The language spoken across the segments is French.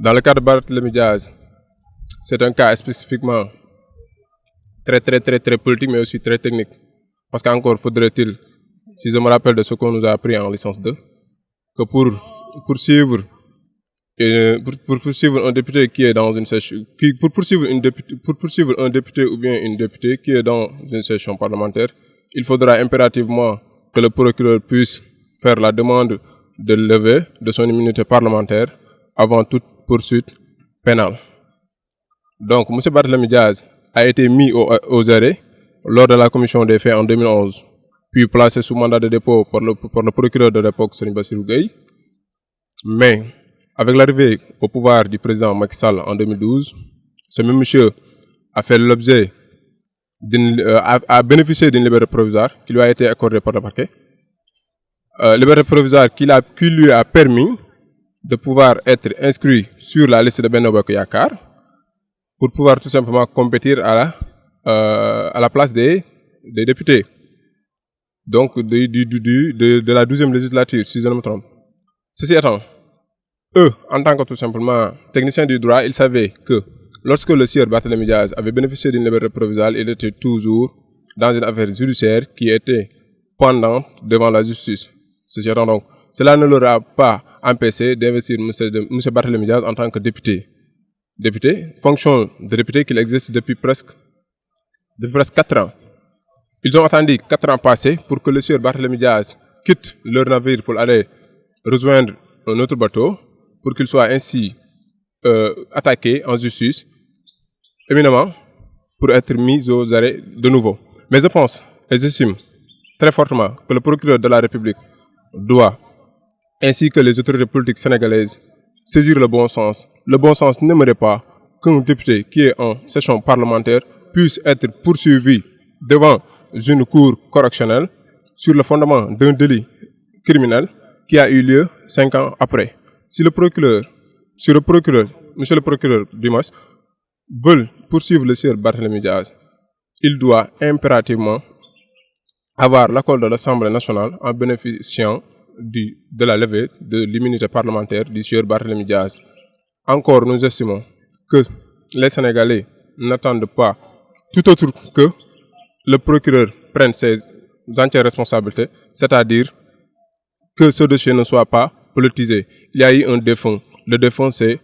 Dans le cas de Barthélémy Diaz, c'est un cas spécifiquement très politique, mais aussi très technique. Parce qu'encore faudrait-il, si je me rappelle de ce qu'on nous a appris en licence 2, que pour poursuivre un député qui est dans une session, pour poursuivre un député ou bien une députée qui est dans une session parlementaire, il faudra impérativement que le procureur puisse faire la demande de levée de son immunité parlementaire avant toute poursuite pénale. Donc, M. Barthélémy Diaz a été mis aux arrêts lors de la commission des faits en 2011, puis placé sous mandat de dépôt par le procureur de l'époque, Serigne Bassirou Gueye. Mais, avec l'arrivée au pouvoir du président Macky Sall en 2012, ce même monsieur a fait l'objet a bénéficié d'une liberté provisoire qui lui a été accordée par le parquet. Liberté provisoire qui lui a permis de pouvoir être inscrit sur la liste de Benno Bokk Yakaar pour pouvoir tout simplement compétir à la place des députés. Donc de la 12e législature, si je ne me trompe. Ceci étant, eux, en tant que tout simplement techniciens du droit, ils savaient que lorsque le sieur Barthélémy Diaz avait bénéficié d'une liberté provisoire, il était toujours dans une affaire judiciaire qui était pendante devant la justice. Ceci étant donc, cela ne leur a pas empêché d'investir M. Barthélémy Diaz en tant que député. Fonction de député qu'il existe depuis presque 4 ans. Ils ont attendu 4 ans passés pour que le sieur Barthélémy Diaz quitte leur navire pour aller rejoindre un autre bateau, pour qu'il soit ainsi attaqué en justice, éminemment pour être mis aux arrêts de nouveau. Mais je pense et j'estime très fortement que le procureur de la République doit, ainsi que les autorités politiques sénégalaises, saisir le bon sens. Le bon sens n'aimerait pas qu'un député qui est en session parlementaire puisse être poursuivi devant une cour correctionnelle sur le fondement d'un délit criminel qui a eu lieu 5 ans après. Si monsieur le procureur Dimas, veut poursuivre le sieur Barthélémy Diaz, il doit impérativement avoir l'accord de l'Assemblée nationale en bénéficiant de la levée de l'immunité parlementaire du sieur Barthélémy Diaz. Encore, nous estimons que les Sénégalais n'attendent pas tout autre que le procureur prenne ses entières responsabilités, c'est-à-dire que ce dossier ne soit pas politisé. Il y a eu un défunt. Le défunt, c'est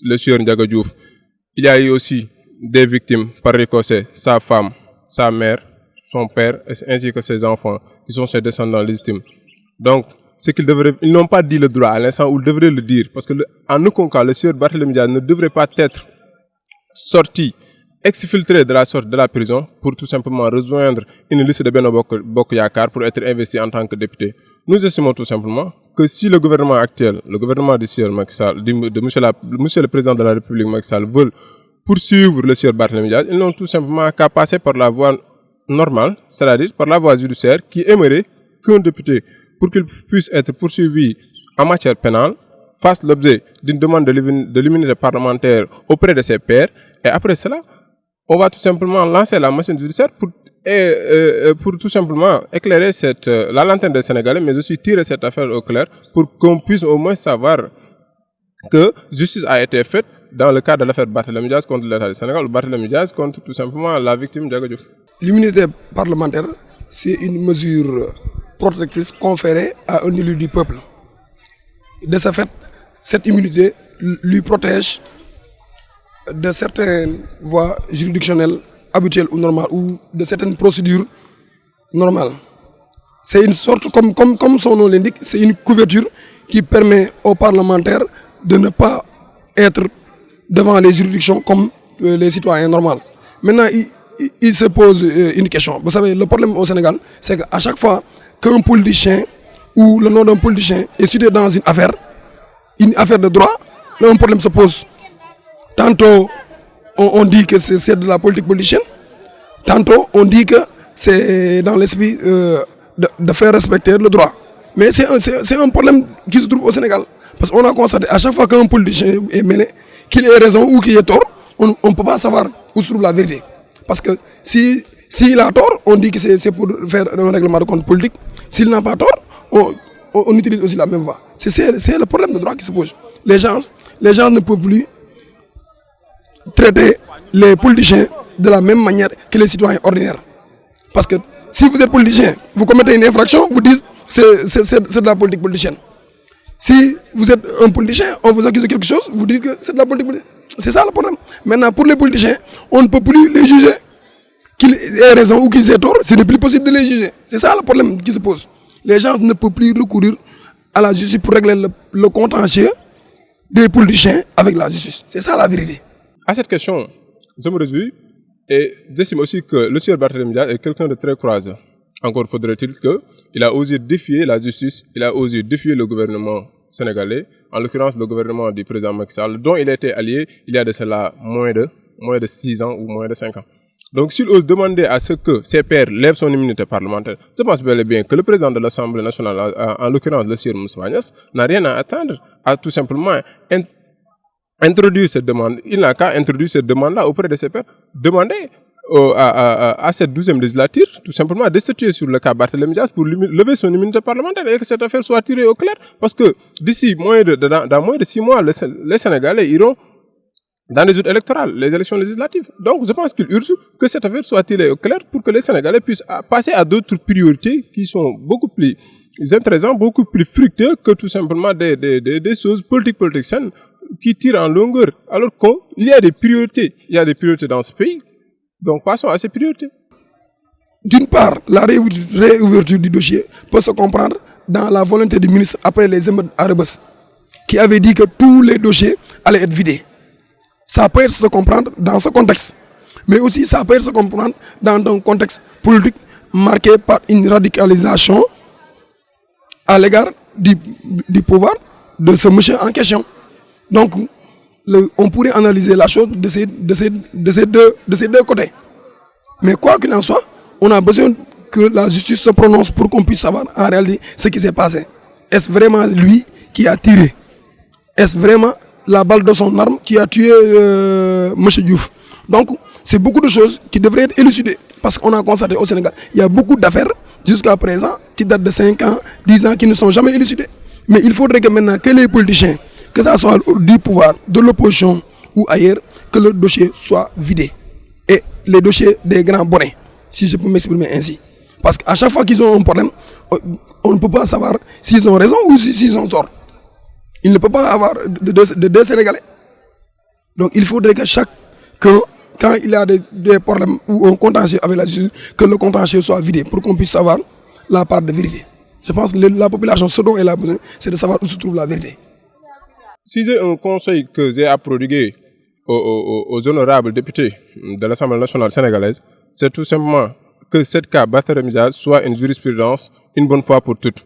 le sieur Ndiaga Diouf. Il y a eu aussi des victimes par ricochet, sa femme, sa mère, son père, ainsi que ses enfants, qui sont ses descendants légitimes. Donc, ils n'ont pas dit le droit à l'instant où ils devraient le dire, parce que en aucun cas, le sieur Barthélémy Diaz ne devrait pas être sorti, exfiltré de la sorte de la prison pour tout simplement rejoindre une liste de Benno Bokk Yakaar pour être investi en tant que député. Nous estimons tout simplement que si le gouvernement actuel, le gouvernement du sieur Macky Sall, de monsieur le président de la République Macky Sall, veulent poursuivre le sieur Barthélémy Diaz, ils n'ont tout simplement qu'à passer par la voie normale, c'est-à-dire par la voie judiciaire, qui aimerait qu'un député, pour qu'il puisse être poursuivi en matière pénale, fasse l'objet d'une demande de l'immunité parlementaire auprès de ses pairs, et après cela, on va tout simplement lancer la machine judiciaire pour tout simplement éclairer la lanterne des Sénégalais, mais aussi tirer cette affaire au clair pour qu'on puisse au moins savoir que justice a été faite dans le cadre de l'affaire Barthélémy Diaz contre l'État du Sénégal, ou Barthélémy Diaz contre tout simplement la victime Ndiaga Diouf. L'immunité parlementaire, c'est une mesure protectrice conférée à un élu du peuple. De ce fait, cette immunité lui protège de certaines voies juridictionnelles habituelles ou normales, ou de certaines procédures normales. C'est une sorte, comme son nom l'indique, c'est une couverture qui permet aux parlementaires de ne pas être devant les juridictions comme les citoyens normaux. Maintenant, il se pose une question. Vous savez, le problème au Sénégal, c'est qu'à chaque fois qu'un politicien ou le nom d'un politicien est cité dans une affaire de droit, un problème se pose. Tantôt, on dit que c'est de la politique politicienne. Tantôt, on dit que c'est dans l'esprit de faire respecter le droit. Mais c'est un problème qui se trouve au Sénégal. Parce qu'on a constaté, à chaque fois qu'un politicien est mêlé, qu'il ait raison ou qu'il ait tort, on ne peut pas savoir où se trouve la vérité. Parce que s'il a tort, on dit que c'est pour faire un règlement de compte politique. S'il n'a pas tort, on utilise aussi la même voie. C'est le problème de droit qui se pose. Les gens ne peuvent plus traiter les politiciens de la même manière que les citoyens ordinaires. Parce que si vous êtes politicien, vous commettez une infraction, vous dites c'est de la politique politicienne. Si vous êtes un politicien, on vous accuse de quelque chose, vous dites que c'est de la politique politicienne. C'est ça le problème. Maintenant, pour les politiciens, on ne peut plus les juger. Qu'ils aient raison ou qu'ils aient tort, ce n'est plus possible de les juger. C'est ça le problème qui se pose. Les gens ne peuvent plus recourir à la justice pour régler le contentieux des politiciens avec la justice. C'est ça la vérité. À cette question, je me réjouis et j'estime aussi que le sieur Barthélémy Dias est quelqu'un de très courageux. Encore faudrait-il qu'il a osé défier la justice, il a osé défier le gouvernement sénégalais, en l'occurrence le gouvernement du président Macky Sall, dont il a été allié il y a de cela moins de 6 ans ou moins de 5 ans. Donc s'il ose demander à ce que ses pairs lèvent son immunité parlementaire, je pense bel et bien que le président de l'Assemblée nationale, en l'occurrence le sieur Moustapha Niasse, n'a rien à attendre à tout simplement introduire cette demande. Il n'a qu'à introduire cette demande-là auprès de ses pairs. Demander à cette 12e législature, tout simplement, de statuer sur le cas Barthélémy Dias pour lever son immunité parlementaire et que cette affaire soit tirée au clair. Parce que d'ici dans moins de 6 mois, les Sénégalais iront dans les joutes électorales, les élections législatives. Donc, je pense qu'il urge que cette affaire soit tirée au clair pour que les Sénégalais puissent passer à d'autres priorités qui sont beaucoup plus intéressantes, beaucoup plus fructueuses que tout simplement des choses politiciennes qui tirent en longueur. Alors qu'il y a des priorités. Il y a des priorités dans ce pays. Donc, passons à ces priorités. D'une part, la réouverture du dossier peut se comprendre dans la volonté du ministre après les émeutes à Rebeuss, qui avait dit que tous les dossiers allaient être vidés. Ça peut se comprendre dans ce contexte, mais aussi ça peut se comprendre dans un contexte politique marqué par une radicalisation à l'égard du pouvoir de ce monsieur en question. Donc, on pourrait analyser la chose de ces deux côtés. Mais quoi qu'il en soit, on a besoin que la justice se prononce pour qu'on puisse savoir en réalité ce qui s'est passé. Est-ce vraiment lui qui a tiré? Est-ce vraiment la balle de son arme qui a tué M. Diouf? Donc, c'est beaucoup de choses qui devraient être élucidées. Parce qu'on a constaté au Sénégal, il y a beaucoup d'affaires jusqu'à présent qui datent de 5 ans, 10 ans, qui ne sont jamais élucidées. Mais il faudrait que maintenant que les politiciens, que ce soit du pouvoir, de l'opposition ou ailleurs, que le dossier soit vidé. Et les dossiers des grands bonnets, si je peux m'exprimer ainsi. Parce qu'à chaque fois qu'ils ont un problème, on ne peut pas savoir s'ils ont raison ou s'ils ont tort. Il ne peut pas avoir de deux Sénégalais. Donc il faudrait que chacun, quand il y a des problèmes ou un contentieux avec la justice, que le contentieux soit vidé pour qu'on puisse savoir la part de vérité. Je pense que la population, ce dont elle a besoin, c'est de savoir où se trouve la vérité. Si j'ai un conseil que j'ai à prodiguer aux honorables députés de l'Assemblée nationale sénégalaise, c'est tout simplement que cette cas Barthélémy Dias soit une jurisprudence une bonne fois pour toutes.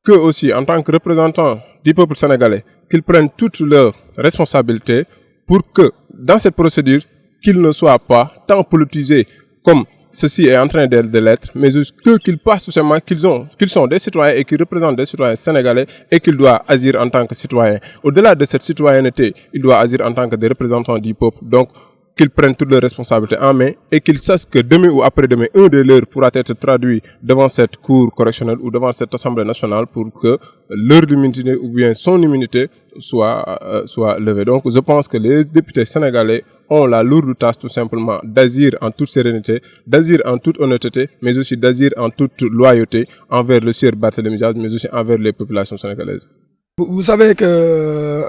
Que aussi, en tant que représentants du peuple sénégalais, qu'ils prennent toutes leurs responsabilités pour que, dans cette procédure, qu'ils ne soient pas tant politisés comme ceci est en train de l'être, mais juste qu'ils passent tout simplement qu'ils sont des citoyens et qu'ils représentent des citoyens sénégalais et qu'ils doivent agir en tant que citoyens. Au-delà de cette citoyenneté, ils doivent agir en tant que des représentants du peuple. Donc, qu'ils prennent toutes leurs responsabilités en main et qu'ils sachent que demain ou après-demain, un de leurs pourra être traduit devant cette cour correctionnelle ou devant cette Assemblée nationale pour que leur immunité ou bien son immunité soit levée. Donc, je pense que les députés sénégalais ont la lourde tâche tout simplement d'agir en toute sérénité, d'agir en toute honnêteté, mais aussi d'agir en toute loyauté envers le sieur Barthélémy Dias, mais aussi envers les populations sénégalaises. Vous savez que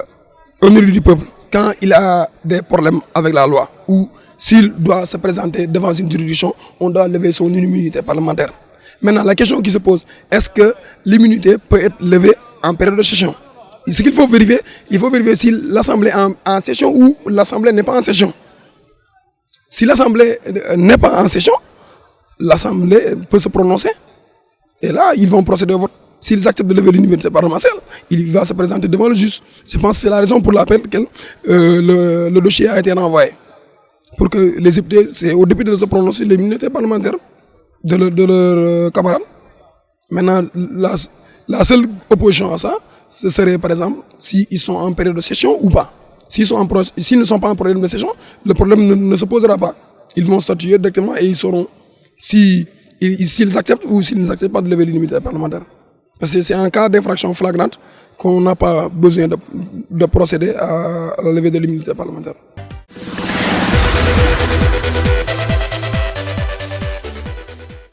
un élu du peuple, quand il a des problèmes avec la loi ou s'il doit se présenter devant une juridiction, on doit lever son immunité parlementaire. Maintenant, la question qui se pose, est-ce que l'immunité peut être levée en période de session? Ce qu'il faut vérifier, il faut vérifier si l'Assemblée est en session ou l'Assemblée n'est pas en session. Si l'Assemblée n'est pas en session, l'Assemblée peut se prononcer. Et là, ils vont procéder au vote. S'ils acceptent de lever l'immunité parlementaire, il va se présenter devant le juge. Je pense que c'est la raison pour laquelle le dossier a été renvoyé. Pour que les députés, c'est aux députés de se prononcer l'immunité parlementaire de leur camarade. Maintenant, la seule opposition à ça, ce serait par exemple s'ils sont en période de session ou pas. S'ils ne sont pas en période de session, le problème ne se posera pas. Ils vont statuer directement et ils sauront s'ils acceptent ou s'ils n'acceptent pas de lever l'immunité parlementaire. Parce que c'est en cas d'infraction flagrante qu'on n'a pas besoin de procéder à la levée de l'immunité parlementaire.